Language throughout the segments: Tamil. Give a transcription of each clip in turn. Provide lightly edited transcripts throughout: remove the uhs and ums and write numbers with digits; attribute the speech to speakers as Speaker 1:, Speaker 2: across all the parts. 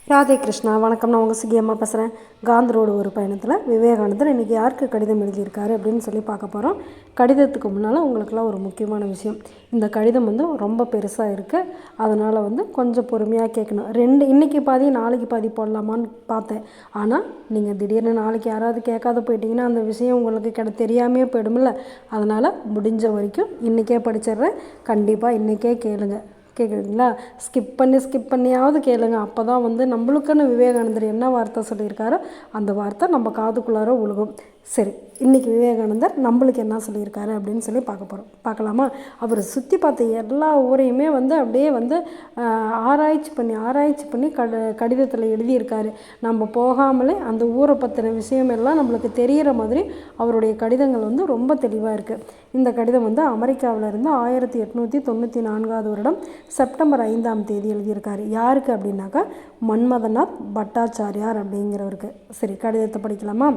Speaker 1: ராதே கிருஷ்ணா. வணக்கம். நான் உங்கள் சிகியம்மா பேசுகிறேன். காந்த் ரோடு ஒரு பயணத்தில் விவேகானந்தர் இன்றைக்கி யாருக்கு கடிதம் எழுதியிருக்காரு அப்படின்னு சொல்லி பார்க்க போகிறோம். கடிதத்துக்கு முன்னால் உங்களுக்கெல்லாம் ஒரு முக்கியமான விஷயம். இந்த கடிதம் ரொம்ப பெருசாக இருக்குது. அதனால் கொஞ்சம் பொறுமையாக கேட்கணும். இன்றைக்கி பாதி நாளைக்கு பாதி போடலாமான்னு பார்த்தேன். ஆனால் நீங்கள் திடீர்னு நாளைக்கு யாராவது கேட்காத போயிட்டீங்கன்னா அந்த விஷயம் உங்களுக்கு தெரியாமே போயிடும்ல. அதனால் முடிஞ்ச வரைக்கும் இன்றைக்கே படிச்சிடுறேன். கண்டிப்பாக இன்றைக்கே கேளுங்க. கேட்குறீங்களா? ஸ்கிப் பண்ணியாவது கேளுங்க. அப்போ தான் நம்மளுக்குன்னு விவேகானந்தர் என்ன வார்த்தை சொல்லியிருக்காரோ அந்த வார்த்தை நம்ம காதுக்குள்ளார உழுகும். சரி, இன்றைக்கி விவேகானந்தர் நம்மளுக்கு என்ன சொல்லியிருக்காரு அப்படின்னு சொல்லி பார்க்கலாமா? அவர் சுற்றி பார்த்த எல்லா ஊரையுமே அப்படியே ஆராய்ச்சி பண்ணி கடிதத்தில் எழுதியிருக்காரு. நம்ம போகாமலே அந்த ஊரை பற்றின விஷயமெல்லாம் நம்மளுக்கு தெரிகிற மாதிரி அவருடைய கடிதங்கள் ரொம்ப தெளிவாக இருக்குது. இந்த கடிதம் அமெரிக்காவில் இருந்து 1894 வருடம் செப்டம்பர் 5ஆம் தேதி எழுதியிருக்காரு. யாருக்கு அப்படின்னாக்கா மன்மதநாத் பட்டாச்சாரியார் அப்படிங்கிறவருக்கு. சரி, கடிதத்தை படிக்கலாமா?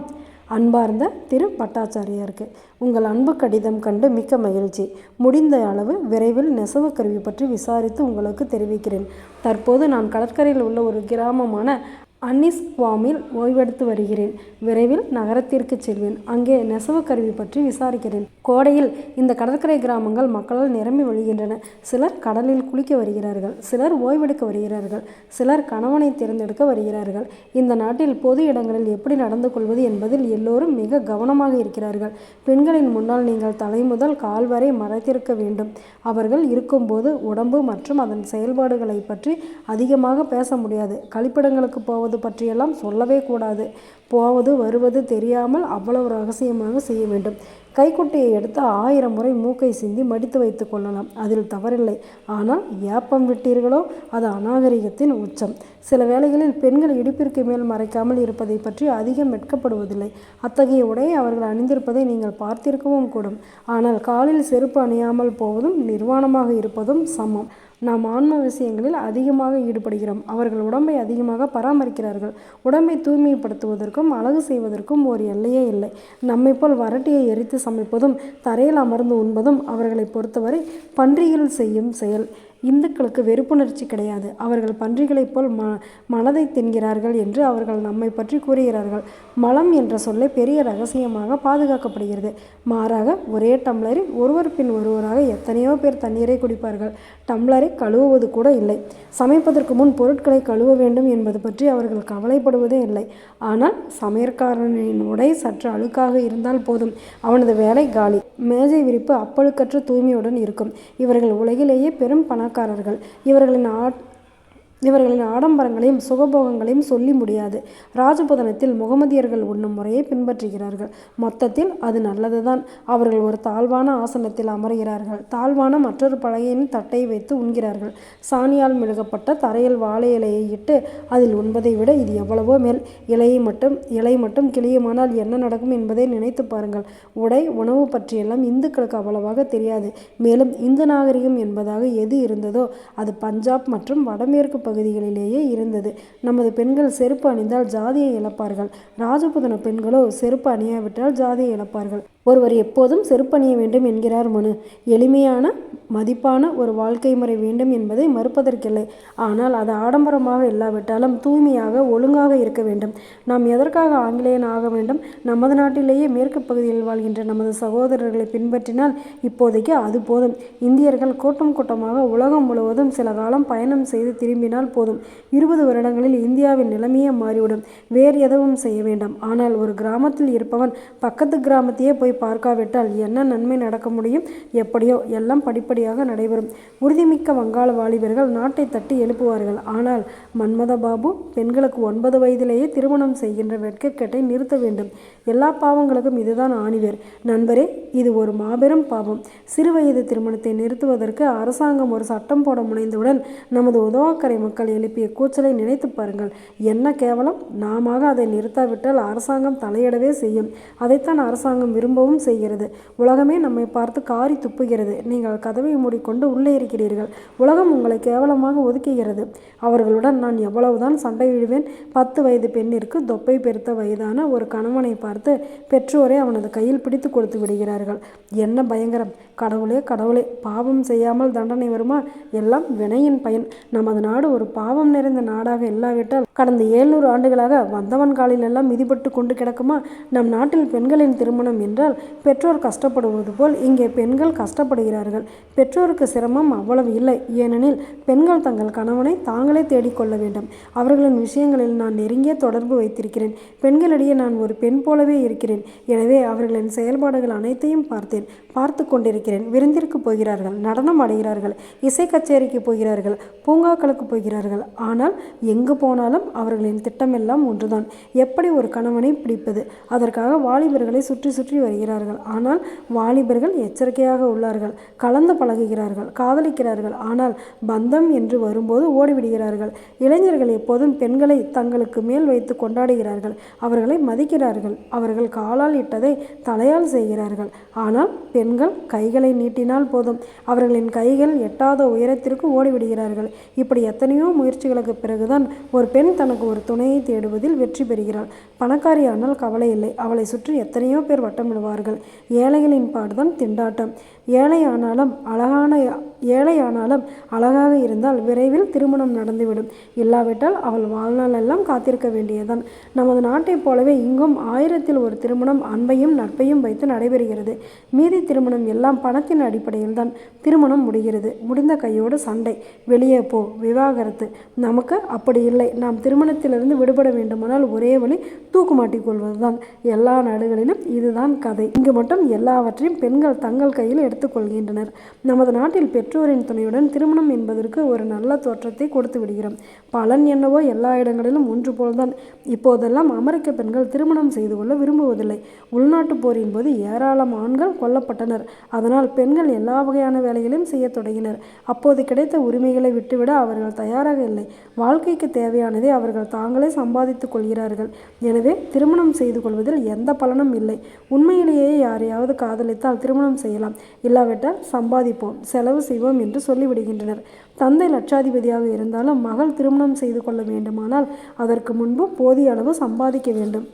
Speaker 1: அன்பார்ந்த திரு பட்டாச்சாரியாருக்கு, உங்கள் அன்பு கடிதம் கண்டு மிக்க மகிழ்ச்சி. முடிந்த அளவு விரைவில் நெசவு கருவி பற்றி விசாரித்து உங்களுக்கு தெரிவிக்கிறேன். தற்போது நான் கடற்கரையில் உள்ள ஒரு கிராமமான அன்னிஸ்குவாமில் ஓய்வெடுத்து வருகிறேன். விரைவில் நகரத்திற்கு செல்வேன். அங்கே நெசவு கருவி பற்றி விசாரிக்கிறேன். கோடையில் இந்த கடற்கரை கிராமங்கள் மக்களால் நிரம்பி வழிகின்றன. சிலர் கடலில் குளிக்க வருகிறார்கள், சிலர் ஓய்வெடுக்க வருகிறார்கள், சிலர் கணவனை தேர்ந்தெடுக்க வருகிறார்கள். இந்த நாட்டில் பொது இடங்களில் எப்படி நடந்து கொள்வது என்பதில் எல்லோரும் மிக கவனமாக இருக்கிறார்கள். பெண்களின் முன்னால் நீங்கள் தலை முதல் கால் வரை மறைத்திருக்க வேண்டும். அவர்கள் இருக்கும்போது உடம்பு மற்றும் அதன் செயல்பாடுகளை பற்றி அதிகமாக பேச முடியாது. கழிப்பிடங்களுக்கு போவது பற்றியெல்லாம் சொல்லவே கூடாது. போவது வருவது தெரியாமல் அவ்வளவு ரகசியமாக செய்ய வேண்டும். கைக்குட்டையை எடுத்து 1000 முறை மூக்கை சிந்தி மடித்து வைத்து கொள்ளலாம், அதில் தவறில்லை. ஆனால் ஏப்பம் விட்டீர்களோ அது அநாகரிகத்தின் உச்சம். சில வேளைகளில் பெண்கள் இடுப்பிற்கு மேல் மறைக்காமல் இருப்பதை பற்றி அதிகம் வெட்கப்படுவதில்லை. அத்தகைய உடையை அவர்கள் அணிந்திருப்பதை நீங்கள் பார்த்திருக்கவும் கூடும். ஆனால் காலில் செருப்பு அணியாமல் போவதும் நிர்வாணமாக இருப்பதும் சமம். நாம் ஆன்ம விஷயங்களில் அதிகமாக ஈடுபடுகிறோம். அவர்கள் உடம்பை அதிகமாக பராமரிக்கிறார்கள். உடம்பை தூய்மைப்படுத்துவதற்கும் அழகு செய்வதற்கும் ஒரு எல்லையே இல்லை. நம்மை போல் வரட்டியை எரித்து சமைப்பதும் தரையில் அமர்ந்து உண்பதும் அவர்களை பொறுத்தவரை பன்றிகள் செய்யும் செயல். இந்துக்களுக்கு வெறுப்புணர்ச்சி கிடையாது. அவர்கள் பன்றிகளைப் போல் மனதை தின்கிறார்கள் என்று அவர்கள் நம்மை பற்றி கூறுகிறார்கள். மலம் என்ற சொல்லை பெரிய ரகசியமாக பாதுகாக்கப்படுகிறது. மாறாக ஒரே டம்ளரில் ஒருவர் பின் ஒருவராக எத்தனையோ பேர் தண்ணீரை குடிப்பார்கள். டம்ளரை கழுவுவது கூட இல்லை. சமைப்பதற்கு முன் பொருட்களை கழுவ வேண்டும் என்பது பற்றி அவர்கள் கவலைப்படுவதே இல்லை. ஆனால் சமையற்காரனின் உடை சற்று அழுக்காக இருந்தால் போதும், அவனது வேலை காலி. மேஜை விரிப்பு அப்பழுக்கற்ற தூய்மையுடன் இருக்கும். இவர்கள் உலகிலேயே பெரும் பணக்காரர்கள். இவர்களின் ஆடம்பரங்களையும் சுகபோகங்களையும் சொல்லி முடியாது. ராஜபுதனத்தில் முகமதியர்கள் உண்ணும் முறையை பின்பற்றுகிறார்கள். மொத்தத்தில் அது நல்லதுதான். அவர்கள் ஒரு தாழ்வான ஆசனத்தில் அமர்கிறார்கள். தாழ்வான மற்றொரு பலகையின் தட்டை வைத்து உண்கிறார்கள். சாணியால் மெழுகப்பட்ட தரையில் வாழை இலையை இட்டு அதில் உண்பதை விட இது எவ்வளவோ மேல். இலை மட்டும் கிளியுமானால் என்ன நடக்கும் என்பதை நினைத்து பாருங்கள். உடை உணவு பற்றியெல்லாம் இந்துக்களுக்கு அவ்வளவாக தெரியாது. மேலும் இந்து நாகரிகம் என்பதாக எது இருந்ததோ அது பஞ்சாப் மற்றும் வடமேற்கு பகுதிகளிலேயே இருந்தது. நமது பெண்கள் செருப்பு அணிந்தால் ஜாதியை இழப்பார்கள். ராஜபுதன பெண்களோ செருப்பு அணியாவிட்டால் ஜாதியை இழப்பார்கள். ஒருவர் எப்போதும் செருப்பணிய வேண்டும் என்கிறார் மனு. எளிமையான மதிப்பான ஒரு வாழ்க்கை முறை வேண்டும் என்பதை மறுப்பதற்கில்லை. ஆனால் அது ஆடம்பரமாக இல்லாவிட்டாலும் தூய்மையாக ஒழுங்காக இருக்க வேண்டும். நாம் எதற்காக ஆங்கிலேயன் ஆக வேண்டும்? நமது நாட்டிலேயே மேற்கு பகுதியில் வாழ்கின்ற நமது சகோதரர்களை பின்பற்றினால் இப்போதைக்கு அது போதும். இந்தியர்கள் கூட்டம் கூட்டமாக உலகம் முழுவதும் சில காலம் பயணம் செய்து திரும்பினால் போதும். 20 வருடங்களில் இந்தியாவின் நிலைமையே மாறிவிடும். வேறு எதுவும் செய்ய வேண்டாம். ஆனால் ஒரு கிராமத்தில் இருப்பவன் பக்கத்து கிராமத்தையே போய் பார்க்காவிட்டால் என்ன நன்மை நடக்க முடியும்? எப்படியோ எல்லாம் படிப்படியாக நடைபெறும். உறுதிமிக்க வங்காள வாலிபர்கள் நாட்டை தட்டி எழுப்புவார்கள். ஆனால் மன்மத பாபு பெண்களுக்கு 9 வயதிலேயே திருமணம் செய்கின்ற வெட்கக்கேட்டை நிறுத்த வேண்டும். எல்லா பாவங்களுக்கும் இதுதான் ஆணிவேர். நண்பரே, இது ஒரு மாபெரும் பாவம். சிறுவயது திருமணத்தை நிறுத்துவதற்கு அரசாங்கம் ஒரு சட்டம் போட முனைந்தவுடன் நமது உதவாக்கரை மக்கள் எழுப்பிய கூச்சலை நினைத்து பாருங்கள். என்ன கேவலம்! நாம அதை நிறுத்தாவிட்டால் அரசாங்கம் தலையிடவே செய்யும். அதைத்தான் அரசாங்கம் விரும்பவும் திரும்பவும் செய்கிறது. உலகமே நம்மை பார்த்து காரி துப்புகிறது. நீங்கள் கதவை மூடிக்கொண்டு உள்ளே இருக்கிறீர்கள். உலகம் உங்களை கேவலமாக ஒதுக்குகிறது. அவர்களுடன் நான் எவ்வளவுதான் சண்டையிடுவேன். 10 வயது பெண்ணிற்கு தொப்பை பெருத்த வயதான ஒரு கணவனை பார்த்து பெற்றோரை அவனது கையில் பிடித்து கொடுத்து விடுகிறார்கள். என்ன பயங்கரம்! கடவுளே கடவுளே, பாவம் செய்யாமல் தண்டனை வருமா? எல்லாம் வினையின் பயன். நமது நாடு ஒரு பாவம் நிறைந்த நாடாக இல்லாவிட்டால் கடந்த 700 ஆண்டுகளாக வந்தவன் காலில் எல்லாம் மிதிபட்டு கொண்டு கிடக்குமா? நம் நாட்டில் பெண்களின் திருமணம் என்றால் பெற்றோர் கஷ்டப்படுவது போல் இங்கே பெண்கள் கஷ்டப்படுகிறார்கள். பெற்றோருக்கு சிரமம் அவ்வளவு இல்லை. ஏனெனில் பெண்கள் தங்கள் கணவனை தாங்களே தேடிக்கொள்ள வேண்டும். அவர்களின் விஷயங்களில் நான் நெருங்கிய தொடர்பு வைத்திருக்கிறேன். பெண்களிடையே நான் ஒரு பெண் போலவே இருக்கிறேன். எனவே அவர்களின் செயல்பாடுகள் அனைத்தையும் பார்த்து கொண்டிருக்கிறேன். விருந்திற்கு போகிறார்கள், நடனம் ஆடுகிறார்கள், இசை கச்சேரிக்கு போகிறார்கள், பூங்காக்களுக்கு போகிறார்கள். ஆனால் எங்கு போனாலும் அவர்களின் திட்டமெல்லாம் ஒன்றுதான்: எப்படி ஒரு கணவனை பிடிப்பது. அதற்காக வாலிபர்களை சுற்றி சுற்றி வருகிறார்கள். ஆனால் வாலிபர்கள் எச்சரிக்கையாக உள்ளார்கள். கலந்து பழகுகிறார்கள், காதலிக்கிறார்கள். ஆனால் பந்தம் என்று வரும்போது ஓடிவிடுகிறார்கள். இளைஞர்கள் எப்போதும் பெண்களை தங்களுக்கு மேல் வைத்து கொண்டாடுகிறார்கள். அவர்களை மதிக்கிறார்கள். அவர்கள் காலால் இட்டதை தலையால் செய்கிறார்கள். ஆனால் பெண்கள் கைகளை நீட்டினால் போதும், அவர்களின் கைகள் எட்டாத உயரத்திற்கு ஓடிவிடுகிறார்கள். இப்படி எத்தனையோ முயற்சிகளுக்கு பிறகுதான் ஒரு பெண் தனக்கு ஒரு துணையை தேடுவதில் வெற்றி பெறுகிறாள். பணக்காரியானால் கவலை இல்லை. அவளை சுற்றி எத்தனையோ பேர் வட்டமிடுவார்கள். ஏழைகளின் பாடுதான் திண்டாட்டம். ஏழையானாலும் அழகாக இருந்தால் விரைவில் திருமணம் நடந்துவிடும். இல்லாவிட்டால் அவள் வாழ்நாள் எல்லாம் காத்திருக்க வேண்டியதுதான். நமது நாட்டைப் போலவே இங்கும் 1000ல் ஒரு திருமணம் அன்பையும் நட்பையும் வைத்து நடைபெறுகிறது. மீதி திருமணம் எல்லாம் பணத்தின் அடிப்படையில் தான். திருமணம் முடிகிறது, முடிந்த கையோடு சண்டை, வெளியே போ, விவாகரத்து. நமக்கு அப்படி இல்லை. நாம் திருமணத்திலிருந்து விடுபட வேண்டுமானால் ஒரே வழி தூக்கு மாட்டிக்கொள்வதுதான். எல்லா நாடுகளிலும் இதுதான் கதை. இங்கு மட்டும் எல்லாவற்றையும் பெண்கள் தங்கள் கையில் எடுத்துக்கொள்கின்றனர். நமது நாட்டில் பெற்றோரின் துணையுடன் திருமணம் என்பதற்கு ஒரு நல்ல தோற்றத்தை கொடுத்து விடுகிறோம். பலன் என்னவோ எல்லா இடங்களிலும் ஒன்று போல்தான். இப்போதெல்லாம் அமெரிக்க பெண்கள் திருமணம் செய்து கொள்ள விரும்புவதில்லை. உள்நாட்டு போரின் போது ஏராளம் ஆண்கள் கொல்லப்பட்டனர். அதனால் பெண்கள் எல்லா வகையான வேலைகளையும் செய்ய தொடங்கினர். அப்போது கிடைத்த உரிமைகளை விட்டுவிட அவர்கள் தயாராக இல்லை. வாழ்க்கைக்கு தேவையானதை அவர்கள் தாங்களே சம்பாதித்துக் கொள்கிறார்கள். எனவே திருமணம் செய்து கொள்வதில் எந்த பலனும் இல்லை. உண்மையிலேயே யாரையாவது காதலித்தால் திருமணம் செய்யலாம், இல்லாவிட்டால் சம்பாதிப்போம், செலவு செய்வோம் என்று சொல்லிவிடுகின்றனர். தந்தை லட்சாதிபதியாக இருந்தாலும் மகள் திருமணம் செய்து கொள்ள வேண்டுமானால் அதற்கு முன்பு போதிய அளவு சம்பாதிக்க வேண்டும்.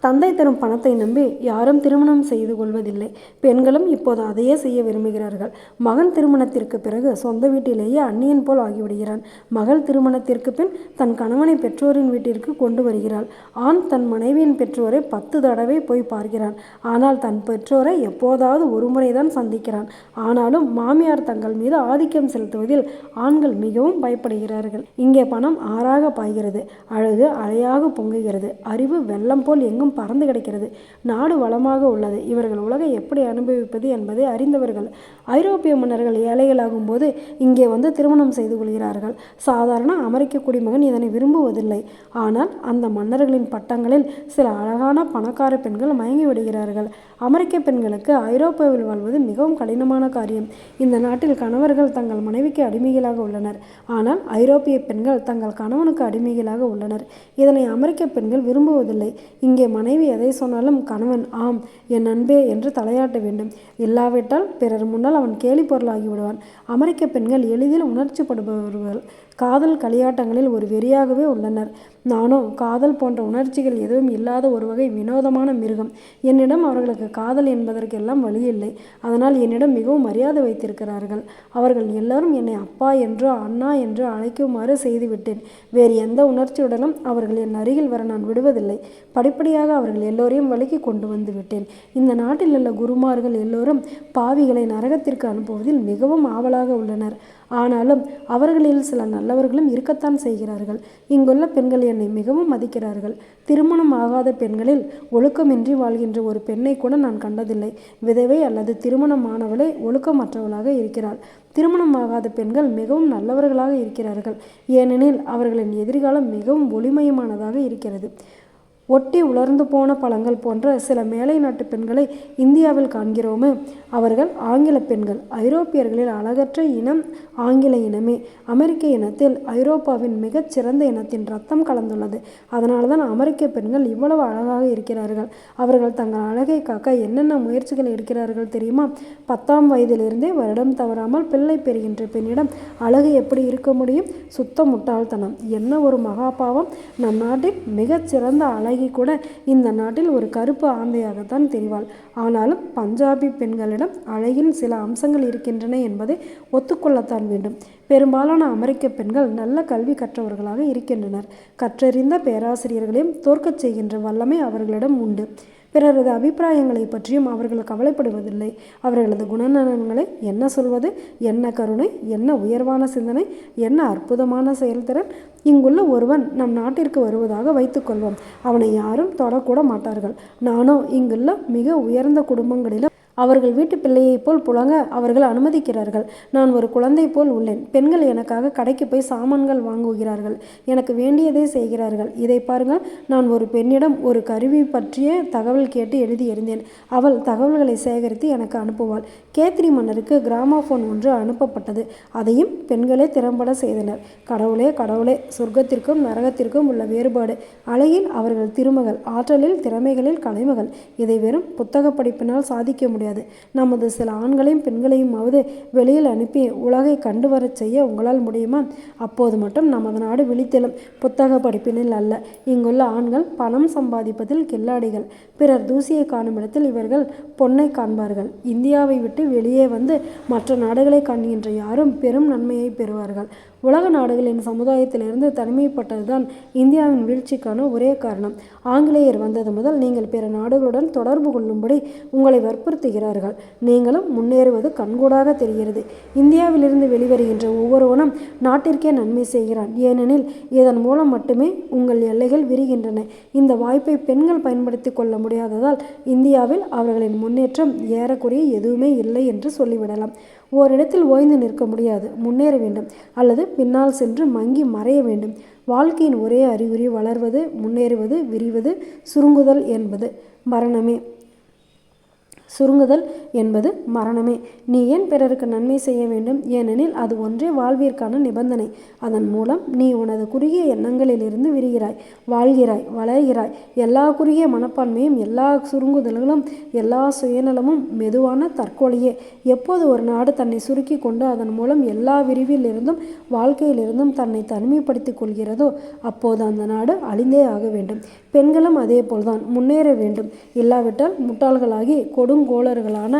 Speaker 1: தந்தை தரும் பணத்தை நம்பி யாரும் திருமணம் செய்து கொள்வதில்லை. பெண்களும் இப்போது அதையே செய்ய விரும்புகிறார்கள். மகன் திருமணத்திற்கு பிறகு சொந்த வீட்டிலேயே அந்நியன் போல் ஆகிவிடுகிறான். மகள் திருமணத்திற்கு பின் தன் கணவனை பெற்றோரின் வீட்டிற்கு கொண்டு வருகிறாள். ஆண் தன் மனைவியின் பெற்றோரை 10 தடவை போய் பார்க்கிறான். ஆனால் தன் பெற்றோரை எப்போதாவது ஒரு முறைதான் சந்திக்கிறான். ஆனாலும் மாமியார் தங்கள் மீது ஆதிக்கம் செலுத்துவதில் ஆண்கள் மிகவும் பயப்படுகிறார்கள். இங்கே பணம் ஆறாக பாய்கிறது. அழகு அலையாக பொங்குகிறது. அறிவு வெள்ளம் போல் எங்கும் பறந்து கிடக்கிறது. நாடு வளமாக உள்ளது. இவர்கள் உலகை எப்படி அனுபவிப்பது என்பதை அறிந்தவர்கள். ஐரோப்பிய மன்னர்கள் ஏழைகளாகும் போது இங்கே வந்து திருமணம் செய்து கொள்கிறார்கள். சாதாரண அமெரிக்க குடிமகன் இதனை விரும்புவதில்லை. ஆனால் அந்த மன்னர்களின் பட்டங்களில் சில அழகான பணக்கார பெண்கள் மயங்கி விடுகிறார்கள். அமெரிக்க பெண்களுக்கு ஐரோப்பாவில் வாழ்வது மிகவும் கடினமான காரியம். இந்த நாட்டில் கணவர்கள் தங்கள் மனைவிக்கு அடிமைகளாக உள்ளனர். ஆனால் ஐரோப்பிய பெண்கள் தங்கள் கணவனுக்கு அடிமைகளாக உள்ளனர். இதனை அமெரிக்க பெண்கள் விரும்புவதில்லை. இங்கே மனைவி எதை சொன்னாலும் கணவன் ஆம் என் அன்பே என்று தலையாட்ட வேண்டும். இல்லாவிட்டால் பிறர் முன்னால் அவன் கேலி பொருளாகி விடுவான். அமெரிக்க பெண்கள் எளிதில் உணர்ச்சிப்படுபவர்கள். காதல் களியாட்டங்களில் ஒரு வெறியாகவே உள்ளனர். நானோ காதல் போன்ற உணர்ச்சிகள் எதுவும் இல்லாத ஒரு வகை வினோதமான மிருகம். என்னிடம் அவர்களுக்கு காதல் என்பதற்கெல்லாம் வழி இல்லை. அதனால் என்னிடம் மிகவும் மரியாதை வைத்திருக்கிறார்கள். அவர்கள் எல்லோரும் என்னை அப்பா என்றோ அண்ணா என்று அழைக்குமாறு செய்துவிட்டேன். வேறு எந்த உணர்ச்சியுடனும் அவர்கள் என் அருகில் வர நான் விடுவதில்லை. படிப்படியாக அவர்கள் எல்லோரையும் வழிக்கு கொண்டு வந்து விட்டேன். இந்த நாட்டில் உள்ள குருமார்கள் எல்லோரும் பாவிகளை நரகத்திற்கு அனுப்புவதில் மிகவும் ஆவலாக உள்ளனர். ஆனாலும் அவர்களில் சில நல்லவர்களும் இருக்கத்தான் செய்கிறார்கள். இங்குள்ள பெண்கள் என்னை மிகவும் மதிக்கிறார்கள். திருமணம் ஆகாத பெண்களில் ஒழுக்கமின்றி வாழ்கின்ற ஒரு பெண்ணை கூட நான் கண்டதில்லை. விதவை அல்லது திருமணமானவளே ஒழுக்கமற்றவளாக இருக்கிறாள். திருமணமாகாத பெண்கள் மிகவும் நல்லவர்களாக இருக்கிறார்கள். ஏனெனில் அவர்களின் எதிர்காலம் மிகவும் ஒளிமயமானதாக இருக்கிறது. ஒட்டி உலர்ந்து போன பழங்கள் போன்ற சில மேலை நாட்டு பெண்களை இந்தியாவில் காண்கிறோமே, அவர்கள் ஆங்கில பெண்கள். ஐரோப்பியர்களில் அழகற்ற இனம் ஆங்கில இனமே. அமெரிக்க இனத்தில் ஐரோப்பாவின் மிகச்சிறந்த இனத்தின் ரத்தம் கலந்துள்ளது. அதனால்தான் அமெரிக்க பெண்கள் இவ்வளவு அழகாக இருக்கிறார்கள். அவர்கள் தங்கள் அழகை காக்க என்னென்ன முயற்சிகள் எடுக்கிறார்கள் தெரியுமா? 10ஆம் வயதிலிருந்தே வருடம் தவறாமல் பிள்ளை பெறுகின்ற பெண்ணிடம் அழகு எப்படி இருக்க முடியும்? சுத்த முட்டாள்தனம். என்ன ஒரு மகாபாவம்! நம் நாட்டில் மிகச்சிறந்த அழகி கூட இந்த நாட்டில் ஒரு கருப்பு ஆந்தையாகத்தான் தெரிவாள். ஆனாலும் பஞ்சாபி பெண்களிடம் அழகில் சில அம்சங்கள் இருக்கின்றன என்பதை ஒத்துக்கொள்ளத்தான் வேண்டும். பெரும்பாலான அமெரிக்க பெண்கள் நல்ல கல்வி கற்றவர்களாக இருக்கின்றனர். கற்றறிந்த பேராசிரியர்களையும் தோற்கச் செய்கின்ற வல்லமை அவர்களிடம் உண்டு. பிறரது அபிப்பிராயங்களை பற்றியும் அவர்கள் கவலைப்படுவதில்லை. அவர்களது குணநலன்களை என்ன சொல்வது? என்ன கருணை, என்ன உயர்வான சிந்தனை, என்ன அற்புதமான செயல்திறன்! இங்குள்ள ஒருவன் நம் நாட்டிற்கு வருவதாக வைத்துக்கொள்வோம். அவனை யாரும் தொடக்கூட மாட்டார்கள். நானோ இங்குள்ள மிக உயர்ந்த குடும்பங்களிலும் அவர்கள் வீட்டு பிள்ளையைப் போல் புழங்க அவர்கள் அனுமதிக்கிறார்கள். நான் ஒரு குழந்தை போல் உள்ளேன். பெண்கள் எனக்காக கடைக்கு போய் சாமான்கள் வாங்குகிறார்கள். எனக்கு வேண்டியதை செய்கிறார்கள். இதை பாருங்கள். நான் ஒரு பெண்ணிடம் ஒரு கருவி பற்றிய தகவல் கேட்டு எழுதியிருந்தேன். அவள் தகவல்களை சேகரித்து எனக்கு அனுப்புவாள். கேத்ரி மன்னருக்கு கிராமோஃபோன் ஒன்று அனுப்பப்பட்டது. அதையும் பெண்களே திறம்பட செய்தனர். கடவுளே கடவுளே! சொர்க்கத்திற்கும் நரகத்திற்கும் உள்ள வேறுபாடு. அழகில் அவர்கள் திருமகள், ஆற்றலில் திறமைகளில் கலைமகள். இதை வெறும் புத்தக படிப்பினால் சாதிக்க முடியாது. நமது சில ஆண்களையும் பெண்களையுமாவது வெளியில் அனுப்பி உலகை கண்டு வரச் செய்ய உங்களால் முடியுமா? அப்போது மட்டும் நமது நாடு விழித்தெழும். புத்தக படிப்பினில் அல்ல. இங்குள்ள ஆண்கள் பணம் சம்பாதிப்பதில் கில்லாடிகள். பிறர் தூசியை காணும் இடத்தில் இவர்கள் பொன்னை காண்பார்கள். இந்தியாவை விட்டு வெளியே வந்து மற்ற நாடுகளை காண்கின்ற யாரும் பெரும் நன்மையை பெறுவார்கள். உலக நாடுகளின் சமுதாயத்திலிருந்து தனிமைப்பட்டதுதான் இந்தியாவின் வீழ்ச்சிக்கான ஒரே காரணம். ஆங்கிலேயர் வந்தது முதல் நீங்கள் பிற நாடுகளுடன் தொடர்பு கொள்ளும்படி உங்களை வற்புறுத்துகிறார்கள். நீங்களும் முன்னேறுவது கண்கூடாக தெரிகிறது. இந்தியாவிலிருந்து வெளிவருகின்ற ஒவ்வொருவனும் நாட்டிற்கே நன்மை செய்கிறான். ஏனெனில் இதன் மூலம் மட்டுமே உங்கள் எல்லைகள் விரிகின்றன. இந்த வாய்ப்பை பெண்கள் பயன்படுத்தி கொள்ள முடியாததால் இந்தியாவில் அவர்களின் முன்னேற்றம் ஏறக்குறைய எதுவுமே இல்லை என்று சொல்லிவிடலாம். ஓரிடத்தில் ஓய்ந்து நிற்க முடியாது. முன்னேற வேண்டும், அல்லது பின்னால் சென்று மங்கி மறைய வேண்டும். வாழ்க்கையின் ஒரே அறிகுறி வளர்வது, முன்னேறுவது, விரிவது, சுருங்குதல் என்பது மரணமே. நீ ஏன் பிறருக்கு நன்மை செய்ய வேண்டும்? ஏனெனில் அது ஒன்றே வாழ்விற்கான நிபந்தனை. அதன் மூலம் நீ உனது குறுகிய எண்ணங்களிலிருந்து விரிகிறாய், வாழ்கிறாய், வளர்கிறாய். எல்லா குறுகிய மனப்பான்மையும், எல்லா சுருங்குதல்களும், எல்லா சுயநலமும் மெதுவான தற்கொலையே. எப்போது ஒரு நாடு தன்னை சுருக்கி கொண்டு அதன் மூலம் எல்லா விரிவிலிருந்தும் வாழ்க்கையிலிருந்தும் தன்னை தனிமைப்படுத்திக் கொள்கிறதோ அப்போது அந்த நாடு அழிந்தே ஆக வேண்டும். பெண்களும் அதே போல்தான் முன்னேற வேண்டும். இல்லாவிட்டால் முட்டாள்களாகி கொடுங்கோளர்களான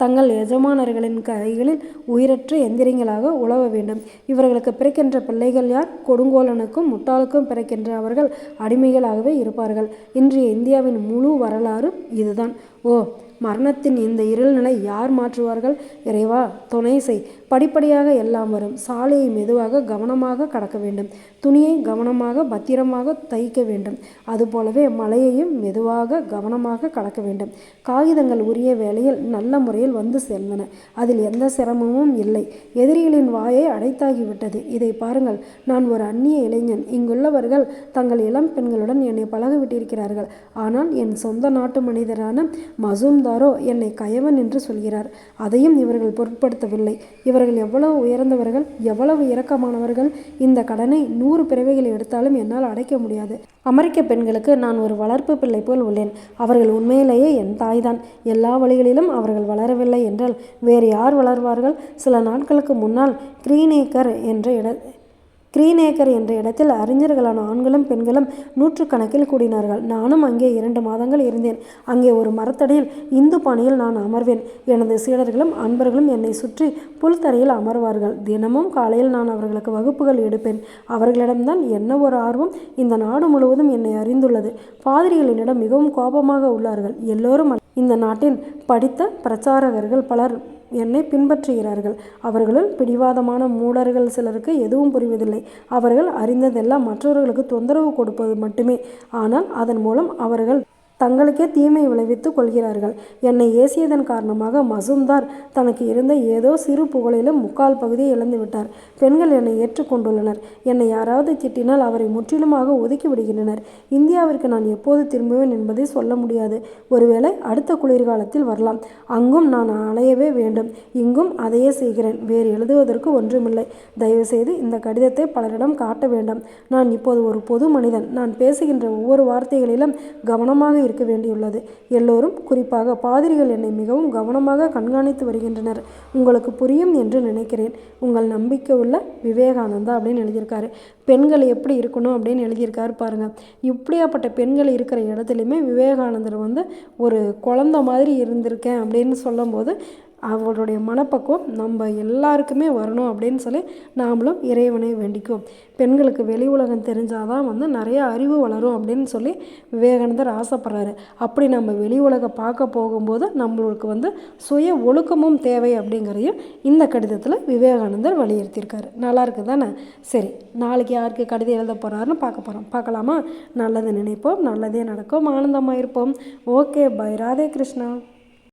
Speaker 1: தங்கள் எஜமானர்களின் கைகளில் உயிரற்ற எந்திரங்களாக உலவ வேண்டும். இவர்களுக்கு பிறக்கின்ற பிள்ளைகள் யார்? கொடுங்கோலனுக்கும் முட்டாளுக்கும் பிறக்கின்ற அவர்கள் அடிமைகளாகவே இருப்பார்கள். இன்றைய இந்தியாவின் முழு வரலாறும் இதுதான். ஓ, மரணத்தின் இந்த இருள்நிலை யார் மாற்றுவார்கள்? இறைவா, துணை செய். படிப்படியாக எல்லாம் வரும். சாலையை மெதுவாக கவனமாக கடக்க வேண்டும். துணியை கவனமாக பத்திரமாக தைக்க வேண்டும். அதுபோலவே மலையையும் மெதுவாக கவனமாக கடக்க வேண்டும். காகிதங்கள் உரிய வேளையில் நல்ல முறையில் வந்து சேர்ந்தன. அதில் எந்த சிரமமும் இல்லை. எதிரிகளின் வாயை அடைத்தாகிவிட்டது. இதை பாருங்கள். நான் ஒரு அந்நிய இளைஞன். இங்குள்ளவர்கள் தங்கள் இளம் பெண்களுடன் என்னை பழக விட்டிருக்கிறார்கள். ஆனால் என் சொந்த நாட்டு மனிதரான மசூம்தாரோ என்னை கயவன் என்று சொல்கிறார். அதையும் இவர்கள் பொருட்படுத்தவில்லை. இவர்கள் எவ்வளவு உயர்ந்தவர்கள், எவ்வளவு இரக்கமானவர்கள்! இந்த கடனை 100 பிறவைகள் எடுத்தாலும் என்னால் அடைக்க முடியாது. அமெரிக்க பெண்களுக்கு நான் ஒரு வளர்ப்பு பிள்ளை போல் உள்ளேன். அவர்கள் உண்மையிலேயே என் தாய்தான். எல்லா வழிகளிலும் அவர்கள் வளரவில்லை என்றால் வேறு யார் வளர்வார்கள்? சில நாட்களுக்கு முன்னால் கிரீனேக்கர் என்ற இடத்தில் அறிஞர்களான ஆண்களும் பெண்களும் நூற்றுக்கணக்கில் கூடினார்கள். நானும் அங்கே 2 மாதங்கள் இருந்தேன். அங்கே ஒரு மரத்தடியில் இந்து பாணியில் நான் அமர்வேன். எனது சீடர்களும் அன்பர்களும் என்னை சுற்றி புல்தரையில் அமர்வார்கள். தினமும் காலையில் நான் அவர்களுக்கு வகுப்புகள் எடுப்பேன். அவர்களிடம்தான் என்ன ஒரு ஆர்வம்! இந்த நாடு முழுவதும் என்னை அறிந்துள்ளது. பாதிரிகள் என்னிடம் மிகவும் கோபமாக உள்ளார்கள். எல்லோரும் இந்த நாட்டின் படித்த பிரச்சாரகர்கள் பலர் என்னை பின்பற்றுகிறார்கள். அவர்களுள் பிடிவாதமான மூடர்கள் சிலருக்கு எதுவும் புரிவதில்லை. அவர்கள் அறிந்ததெல்லாம் மற்றவர்களுக்கு தொந்தரவு கொடுப்பது மட்டுமே. ஆனால் அதன் மூலம் அவர்கள் தங்களுக்கே தீமை விளைவித்து கொள்கிறார்கள். என்னை ஏசியதன் காரணமாக மசூம்தார் தனக்கு இருந்த ஏதோ சிறு புகழிலும் 3/4 பகுதியை இழந்து விட்டார். பெண்கள் என்னை ஏற்றுக்கொண்டுள்ளனர். என்னை யாராவது திட்டினால் அவரை முற்றிலுமாக ஒதுக்கி விடுகின்றனர். இந்தியாவிற்கு நான் எப்போது திரும்புவேன் என்பதை சொல்ல முடியாது. ஒருவேளை அடுத்த குளிர்காலத்தில் வரலாம். அங்கும் நான் அலையவே வேண்டும். இங்கும் அதையே செய்கிறேன். வேறு எழுதுவதற்கு ஒன்றுமில்லை. தயவுசெய்து இந்த கடிதத்தை பலரிடம் காட்ட வேண்டாம். நான் இப்போது ஒரு பொது மனிதன். நான் பேசுகின்ற ஒவ்வொரு வார்த்தைகளிலும் கவனமாக இருக்க வேண்டியுள்ளது. எல்லோரும், குறிப்பாக பாதிரிகள் என்னை மிகவும் கவனமாக கண்காணித்து வருகின்றனர். உங்களுக்கு புரியும் என்று நினைக்கிறேன். உங்கள் நம்பிக்கை உள்ள விவேகானந்தா அப்படின்னு எழுதியிருக்காரு. பெண்கள் எப்படி இருக்கணும் அப்படின்னு எழுதியிருக்காரு பாருங்கள். இப்படியாப்பட்ட பெண்கள் இருக்கிற இடத்துலையுமே விவேகானந்தர் ஒரு குழந்த மாதிரி இருந்திருக்கேன் அப்படின்னு சொல்லும்போது அவருடைய மனப்பக்குவம் நம்ம எல்லாருக்குமே வரணும் அப்படின்னு சொல்லி நாமளும் இறைவனை வேண்டிக்குவோம். பெண்களுக்கு வெளி உலகம் தெரிஞ்சாதான் நிறைய அறிவு வளரும் அப்படின்னு சொல்லி விவேகானந்தர் ஆசைப்படுறாரு. அப்படி நம்ம வெளி உலகம் பார்க்க போகும்போது நம்மளுக்கு சுய ஒழுக்கமும் தேவை அப்படிங்கிறதையும் இந்த கடிதத்தில் விவேகானந்தர் வலியுறுத்தியிருக்காரு. நல்லா இருக்குது தானே? சரி, நாளைக்கு யாருக்கு கடிதம் எழுத போகிறாருன்னு பார்க்கலாமா? நல்லது நினைப்போம், நல்லதே நடக்கும், ஆனந்தமாக இருப்போம். Okay, bye. ராதே கிருஷ்ணா.